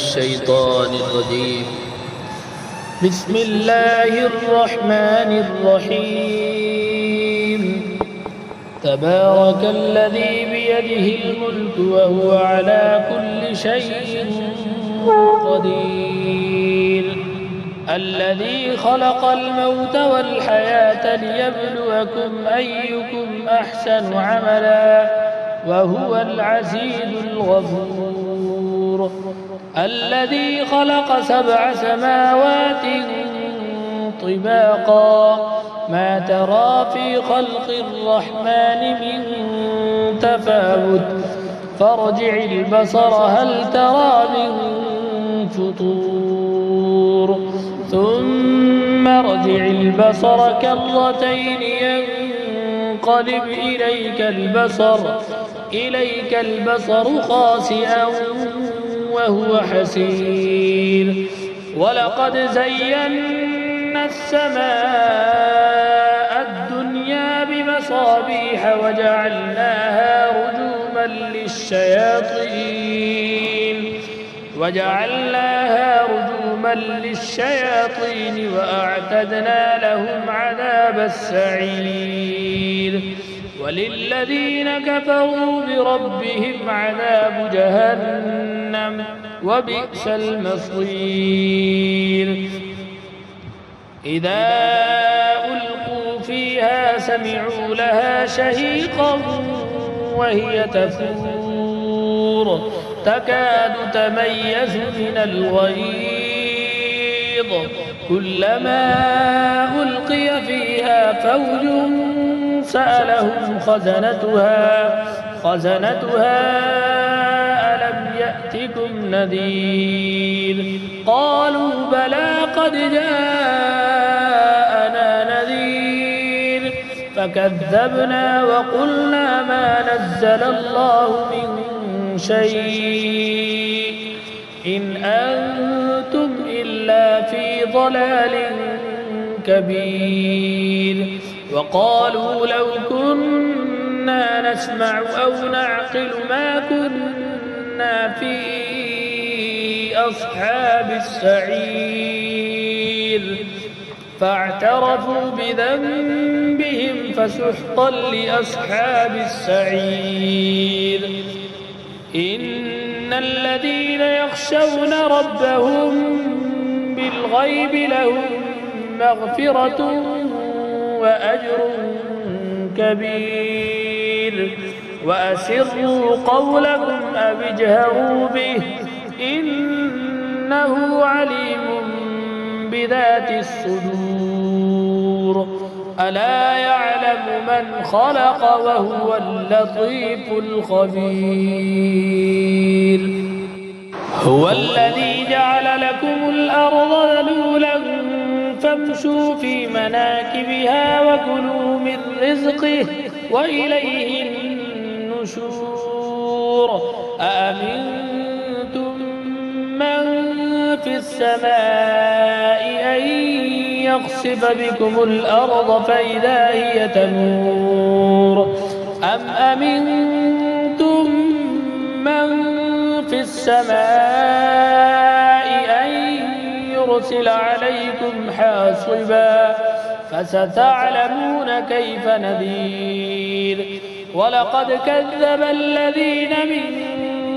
الشيطان الرجيم. بسم الله الرحمن الرحيم. تبارك الذي بيده الملك وهو على كل شيء قدير. الذي خلق الموت والحياة ليبلوكم أيكم أحسن عملا وهو العزيز الغفور. الذي خلق 7 سماوات طباقا ما ترى في خلق الرحمن من تفاوت فارجع البصر هل ترى من فطور ثم ارجع البصر كرتين ينقلب إليك البصر خاسئا وهو حسير. ولقد زينا السماء الدنيا بمصابيح وجعلناها رجوما للشياطين وأعتدنا لهم عذاب السعير. وللذين كفروا بربهم عذاب جهنم وبئس المصير. إذا ألقوا فيها سمعوا لها شهيقا وهي تفور تكاد تميز من الغيظ كلما ألقي فيها فوج سألهم خزنتها ألم يأتكم نذير قالوا بلى قد جاءنا نذير فكذبنا وقلنا ما نزل الله من شيء إن أنتم إلا في ضلال كبير. وقالوا لو كنا نسمع أو نعقل ما كنا في أصحاب السعير فاعترفوا بذنبهم فسحقا لأصحاب السعير. إن الذين يخشون ربهم بالغيب لهم مغفرة وأجر كبير. وأسروا قولكم أو اجهروا به إنه عليم بذات الصدور. ألا يعلم من خلق وهو اللطيف الخبير. هو الذي جعل لكم الأرض ذلولا فامشوا في مناكبها وكلوا من رزقه وإليه النشور. أأمنتم من في السماء أن يخسف بكم الأرض فإذا هي تمور أم أمنتم من في السماء أن يرسل عليكم حاصبا فستعلمون كيف نذير. ولقد كذب الذين من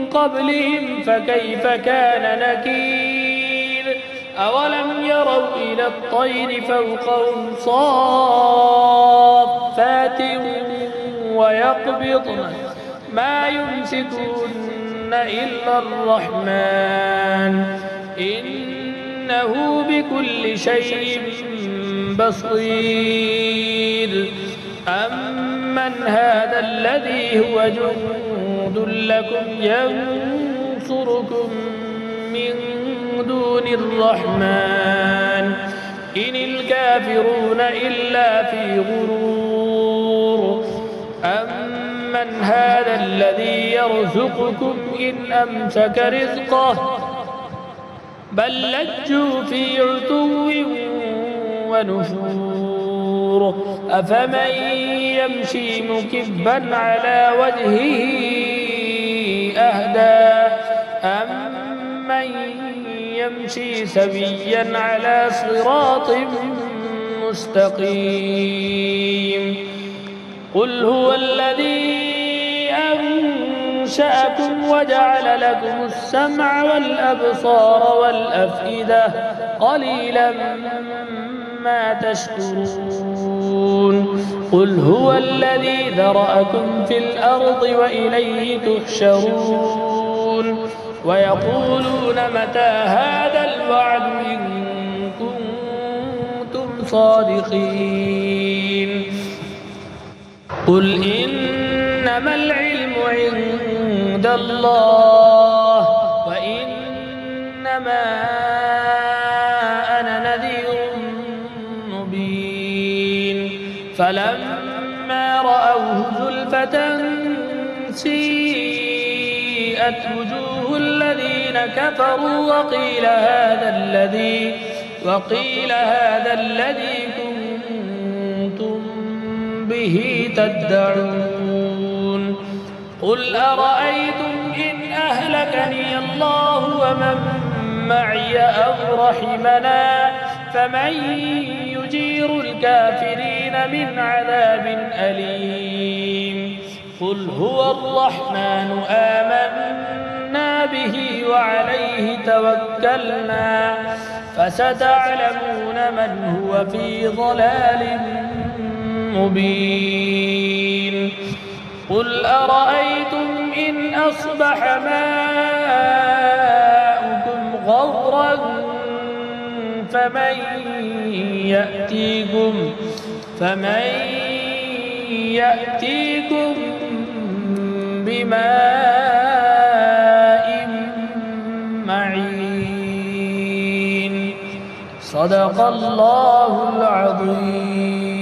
قبلهم فكيف كان نكير. أولم يروا إلى الطير فوقهم صافات ويقبضن ما يمسكون إلا الرحمن إنه بكل شيء بصير. أمن هذا الذي هو جند لكم ينصركم من دون الرحمن إن الكافرون إلا في غرور. أمن هذا الذي يرزقكم إن أمسك رزقه بل لجوا في عتو ونفور. أفمن يمشي مكبا على وجهه أهدى أم أمن يمشي سويا على صراط مستقيم قل هو الذي أنشأكم وجعل لكم السمع والأبصار والأفئدة قليلا ما تشكرون قل هو الذي ذرأكم في الأرض وإليه تحشرون ويقولون متى هذا الوعد إن كنتم صادقين قل إنما العلم عند الله وإنما أنا نذير مبين فلما رأوه زلفة سيئت وجوه الذين كفروا وقيل هذا الذي كنتم به تدعون قل أرأيتم إن أهلكني الله ومن معي أو رحمنا فمن يجير الكافرين من عذاب أليم قل هو الرحمن آمنا به وعليه توكلنا فستعلمون من هو في ضلال مبين قل أرأيتم إن أصبح ماؤكم غورا فمن يأتيكم بماء معين صدق الله العظيم.